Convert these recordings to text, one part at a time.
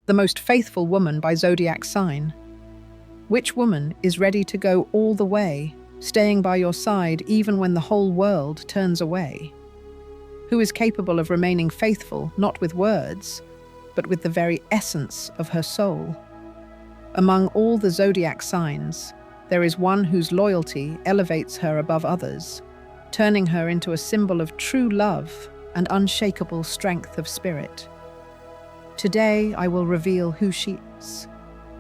The Most Faithful Woman by Zodiac Sign. Which woman is ready to go all the way, staying by your side even when the whole world turns away? Who is capable of remaining faithful not with words, but with the very essence of her soul? Among all the zodiac signs, there is one whose loyalty elevates her above others, turning her into a symbol of true love and unshakable strength of spirit. Today, I will reveal who she is,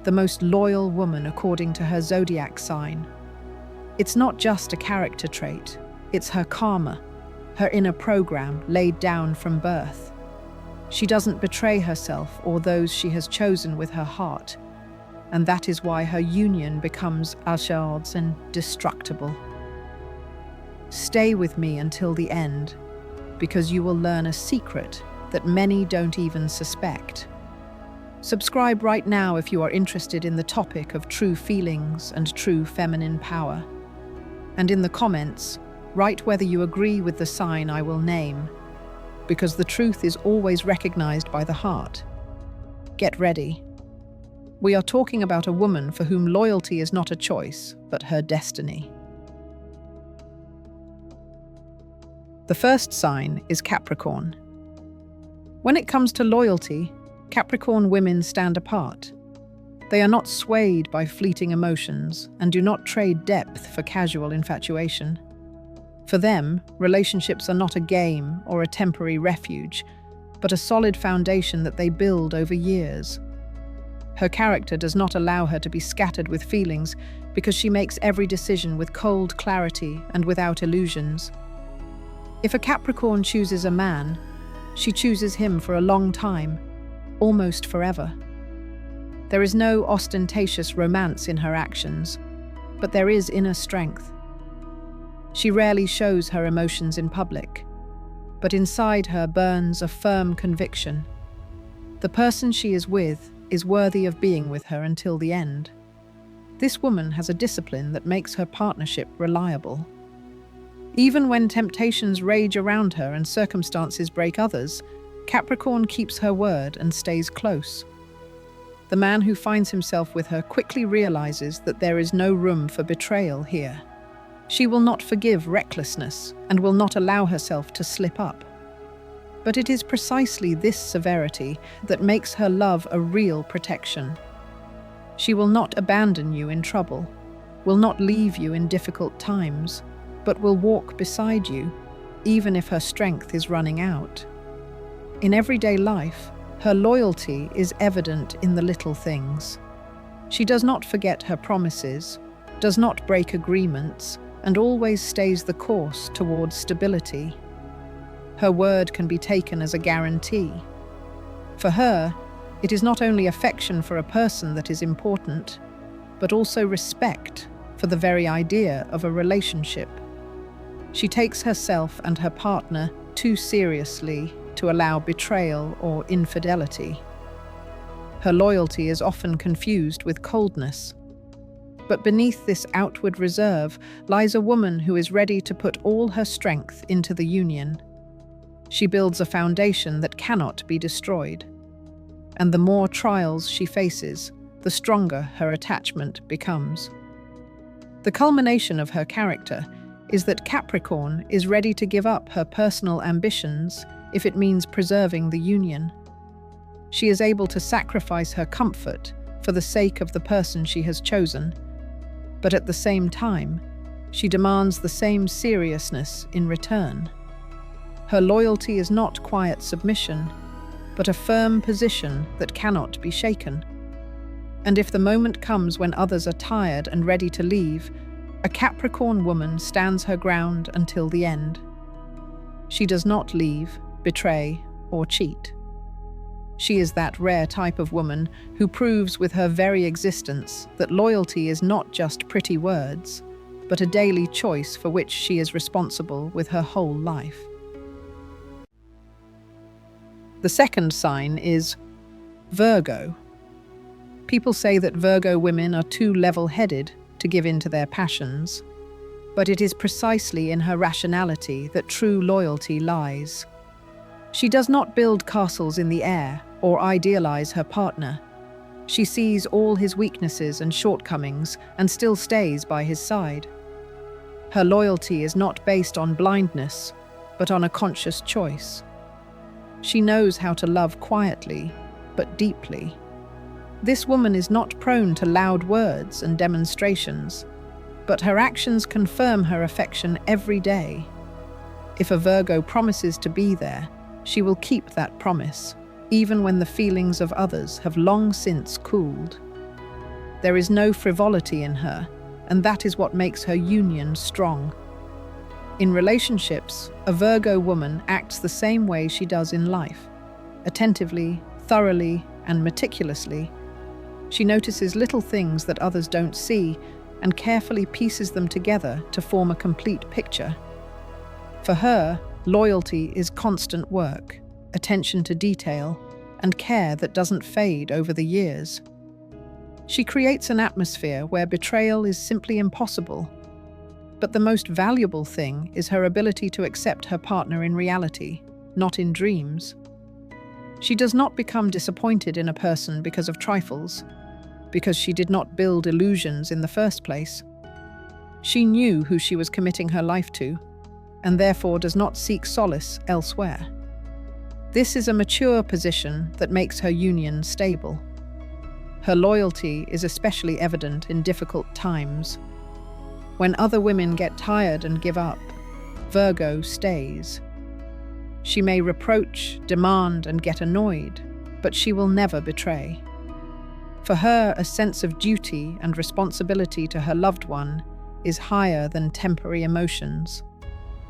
the most loyal woman according to her zodiac sign. It's not just a character trait, it's her karma, her inner program laid down from birth. She doesn't betray herself or those she has chosen with her heart, and that is why her union becomes unshakable and indestructible. Stay with me until the end, because you will learn a secret that many don't even suspect. Subscribe right now if you are interested in the topic of true feelings and true feminine power. And in the comments, write whether you agree with the sign I will name, because the truth is always recognized by the heart. Get ready. We are talking about a woman for whom loyalty is not a choice, but her destiny. The first sign is Capricorn. When it comes to loyalty, Capricorn women stand apart. They are not swayed by fleeting emotions and do not trade depth for casual infatuation. For them, relationships are not a game or a temporary refuge, but a solid foundation that they build over years. Her character does not allow her to be scattered with feelings because she makes every decision with cold clarity and without illusions. If a Capricorn chooses a man, she chooses him for a long time, almost forever. There is no ostentatious romance in her actions, but there is inner strength. She rarely shows her emotions in public, but inside her burns a firm conviction. The person she is with is worthy of being with her until the end. This woman has a discipline that makes her partnership reliable. Even when temptations rage around her and circumstances break others, Capricorn keeps her word and stays close. The man who finds himself with her quickly realizes that there is no room for betrayal here. She will not forgive recklessness and will not allow herself to slip up. But it is precisely this severity that makes her love a real protection. She will not abandon you in trouble, will not leave you in difficult times, but will walk beside you, even if her strength is running out. In everyday life, her loyalty is evident in the little things. She does not forget her promises, does not break agreements, and always stays the course towards stability. Her word can be taken as a guarantee. For her, it is not only affection for a person that is important, but also respect for the very idea of a relationship. She takes herself and her partner too seriously to allow betrayal or infidelity. Her loyalty is often confused with coldness. But beneath this outward reserve lies a woman who is ready to put all her strength into the union. She builds a foundation that cannot be destroyed. And the more trials she faces, the stronger her attachment becomes. The culmination of her character is that Capricorn is ready to give up her personal ambitions if it means preserving the union. She is able to sacrifice her comfort for the sake of the person she has chosen, but at the same time, she demands the same seriousness in return. Her loyalty is not quiet submission, but a firm position that cannot be shaken. And if the moment comes when others are tired and ready to leave, a Capricorn woman stands her ground until the end. She does not leave, betray, or cheat. She is that rare type of woman who proves with her very existence that loyalty is not just pretty words, but a daily choice for which she is responsible with her whole life. The second sign is Virgo. People say that Virgo women are too level-headed to give in to their passions, but it is precisely in her rationality that true loyalty lies. She does not build castles in the air, or idealize her partner. She sees all his weaknesses and shortcomings and still stays by his side. Her loyalty is not based on blindness, but on a conscious choice. She knows how to love quietly, but deeply. This woman is not prone to loud words and demonstrations, but her actions confirm her affection every day. If a Virgo promises to be there, she will keep that promise, even when the feelings of others have long since cooled. There is no frivolity in her, and that is what makes her union strong. In relationships, a Virgo woman acts the same way she does in life, attentively, thoroughly, and meticulously. She notices little things that others don't see and carefully pieces them together to form a complete picture. For her, loyalty is constant work, attention to detail, and care that doesn't fade over the years. She creates an atmosphere where betrayal is simply impossible. But the most valuable thing is her ability to accept her partner in reality, not in dreams. She does not become disappointed in a person because of trifles, because she did not build illusions in the first place. She knew who she was committing her life to, and therefore does not seek solace elsewhere. This is a mature position that makes her union stable. Her loyalty is especially evident in difficult times. When other women get tired and give up, Virgo stays. She may reproach, demand, and get annoyed, but she will never betray. For her, a sense of duty and responsibility to her loved one is higher than temporary emotions.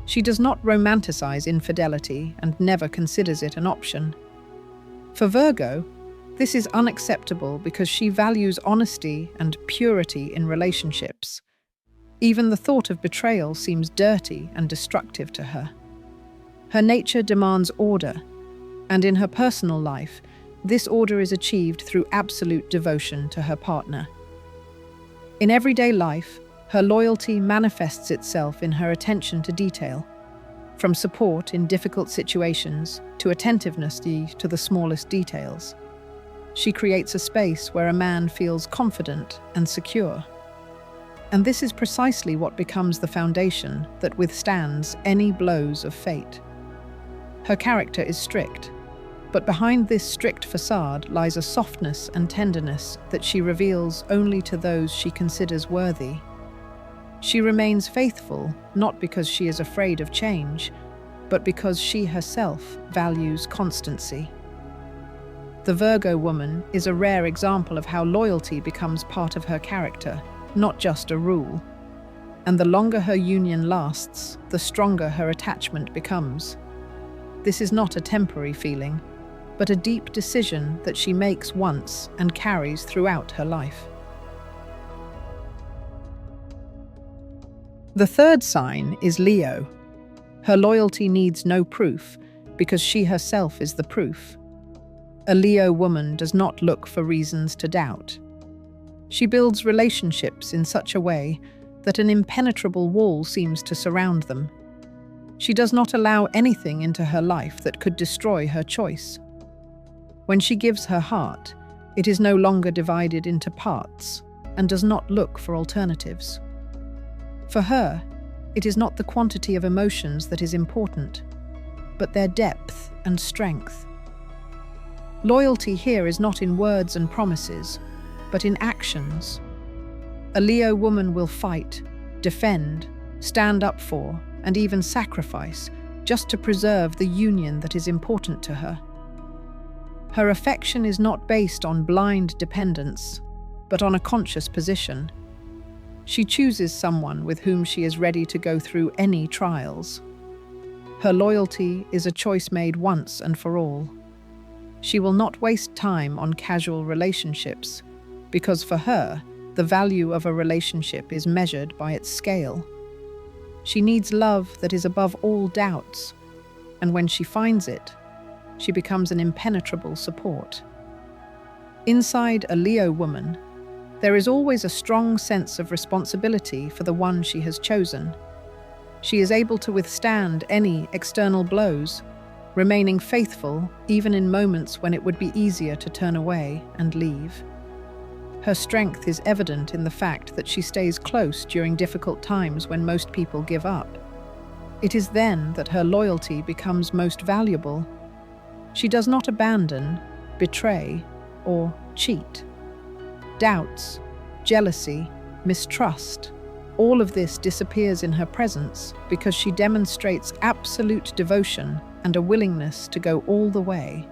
She does not romanticize infidelity and never considers it an option. For Virgo, this is unacceptable because she values honesty and purity in relationships. Even the thought of betrayal seems dirty and destructive to her. Her nature demands order, and in her personal life, this order is achieved through absolute devotion to her partner. In everyday life, her loyalty manifests itself in her attention to detail, from support in difficult situations to attentiveness to the smallest details. She creates a space where a man feels confident and secure. And this is precisely what becomes the foundation that withstands any blows of fate. Her character is strict, but behind this strict facade lies a softness and tenderness that she reveals only to those she considers worthy. She remains faithful not because she is afraid of change, but because she herself values constancy. The Virgo woman is a rare example of how loyalty becomes part of her character, not just a rule. And the longer her union lasts, the stronger her attachment becomes. This is not a temporary feeling, but a deep decision that she makes once and carries throughout her life. The third sign is Leo. Her loyalty needs no proof because she herself is the proof. A Leo woman does not look for reasons to doubt. She builds relationships in such a way that an impenetrable wall seems to surround them. She does not allow anything into her life that could destroy her choice. When she gives her heart, it is no longer divided into parts and does not look for alternatives. For her, it is not the quantity of emotions that is important, but their depth and strength. Loyalty here is not in words and promises, but in actions. A Leo woman will fight, defend, stand up for, and even sacrifice just to preserve the union that is important to her. Her affection is not based on blind dependence, but on a conscious position. She chooses someone with whom she is ready to go through any trials. Her loyalty is a choice made once and for all. She will not waste time on casual relationships, because for her, the value of a relationship is measured by its scale. She needs love that is above all doubts, and when she finds it, she becomes an impenetrable support. Inside a Leo woman, there is always a strong sense of responsibility for the one she has chosen. She is able to withstand any external blows, remaining faithful even in moments when it would be easier to turn away and leave. Her strength is evident in the fact that she stays close during difficult times when most people give up. It is then that her loyalty becomes most valuable. She does not abandon, betray, or cheat. Doubts, jealousy, mistrust, all of this disappears in her presence because she demonstrates absolute devotion and a willingness to go all the way.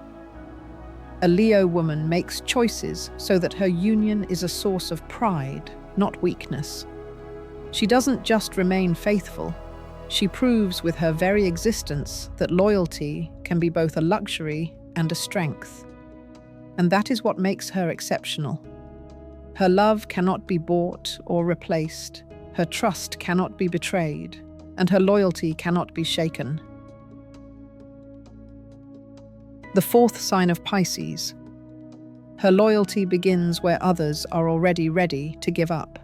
A Leo woman makes choices so that her union is a source of pride, not weakness. She doesn't just remain faithful, she proves with her very existence that loyalty can be both a luxury and a strength. And that is what makes her exceptional. Her love cannot be bought or replaced, her trust cannot be betrayed, and her loyalty cannot be shaken. The fourth sign of Pisces. Her loyalty begins where others are already ready to give up.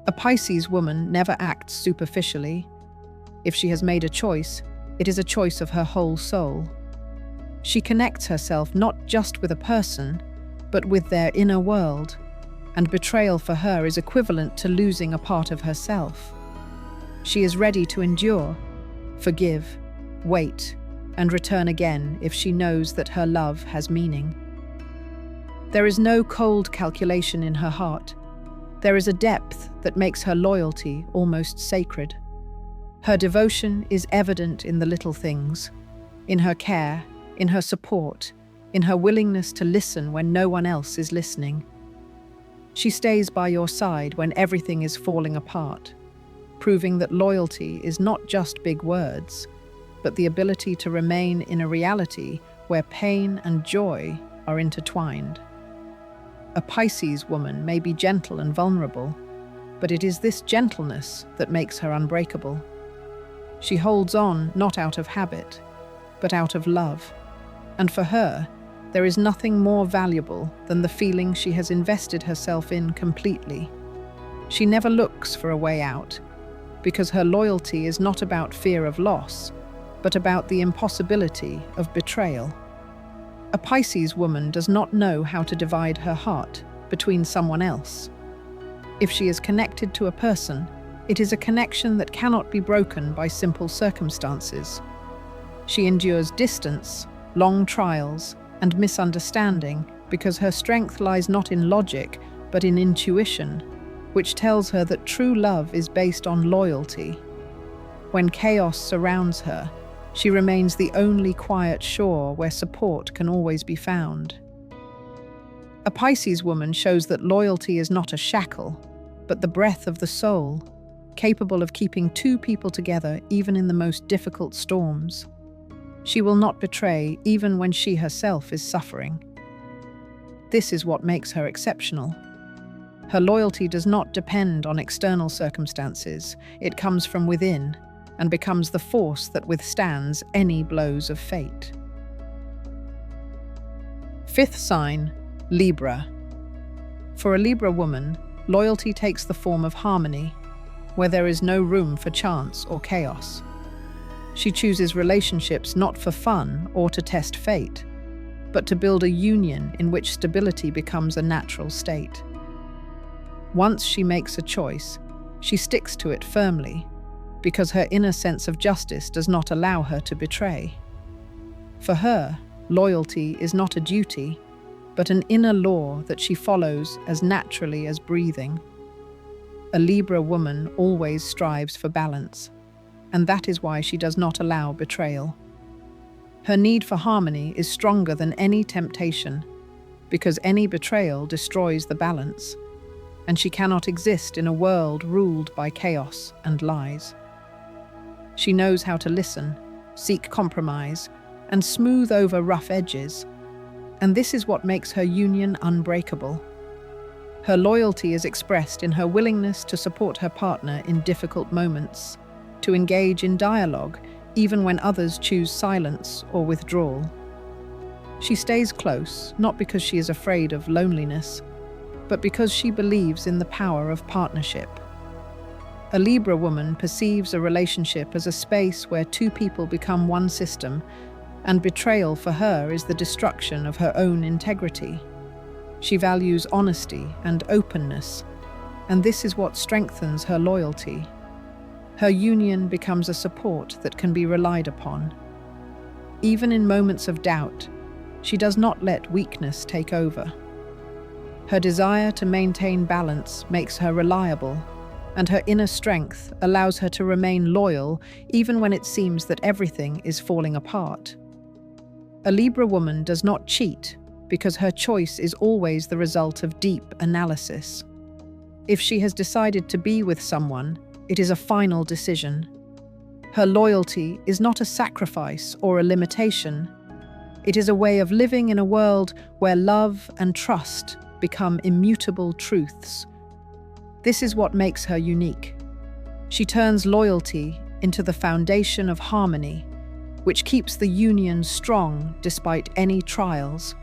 A Pisces woman never acts superficially. If she has made a choice, it is a choice of her whole soul. She connects herself not just with a person, but with their inner world, and betrayal for her is equivalent to losing a part of herself. She is ready to endure, forgive, wait, and return again if she knows that her love has meaning. There is no cold calculation in her heart. There is a depth that makes her loyalty almost sacred. Her devotion is evident in the little things, in her care, in her support, in her willingness to listen when no one else is listening. She stays by your side when everything is falling apart, proving that loyalty is not just big words, but the ability to remain in a reality where pain and joy are intertwined. A Pisces woman may be gentle and vulnerable, but it is this gentleness that makes her unbreakable. She holds on not out of habit, but out of love, and for her, there is nothing more valuable than the feeling she has invested herself in completely. She never looks for a way out, because her loyalty is not about fear of loss, but about the impossibility of betrayal. A Pisces woman does not know how to divide her heart between someone else. If she is connected to a person, it is a connection that cannot be broken by simple circumstances. She endures distance, long trials, and misunderstanding because her strength lies not in logic, but in intuition, which tells her that true love is based on loyalty. When chaos surrounds her, she remains the only quiet shore where support can always be found. A Pisces woman shows that loyalty is not a shackle, but the breath of the soul, capable of keeping two people together even in the most difficult storms. She will not betray even when she herself is suffering. This is what makes her exceptional. Her loyalty does not depend on external circumstances. It comes from within and becomes the force that withstands any blows of fate. Fifth sign, Libra. For a Libra woman, loyalty takes the form of harmony, where there is no room for chance or chaos. She chooses relationships not for fun or to test fate, but to build a union in which stability becomes a natural state. Once she makes a choice, she sticks to it firmly, because her inner sense of justice does not allow her to betray. For her, loyalty is not a duty, but an inner law that she follows as naturally as breathing. A Libra woman always strives for balance, and that is why she does not allow betrayal. Her need for harmony is stronger than any temptation, because any betrayal destroys the balance, and she cannot exist in a world ruled by chaos and lies. She knows how to listen, seek compromise, and smooth over rough edges, and this is what makes her union unbreakable. Her loyalty is expressed in her willingness to support her partner in difficult moments, to engage in dialogue even when others choose silence or withdrawal. She stays close, not because she is afraid of loneliness, but because she believes in the power of partnership. A Libra woman perceives a relationship as a space where two people become one system, and betrayal for her is the destruction of her own integrity. She values honesty and openness, and this is what strengthens her loyalty. Her union becomes a support that can be relied upon. Even in moments of doubt, she does not let weakness take over. Her desire to maintain balance makes her reliable, and her inner strength allows her to remain loyal even when it seems that everything is falling apart. A Libra woman does not cheat because her choice is always the result of deep analysis. If she has decided to be with someone, it is a final decision. Her loyalty is not a sacrifice or a limitation. It is a way of living in a world where love and trust become immutable truths. This is what makes her unique. She turns loyalty into the foundation of harmony, which keeps the union strong despite any trials.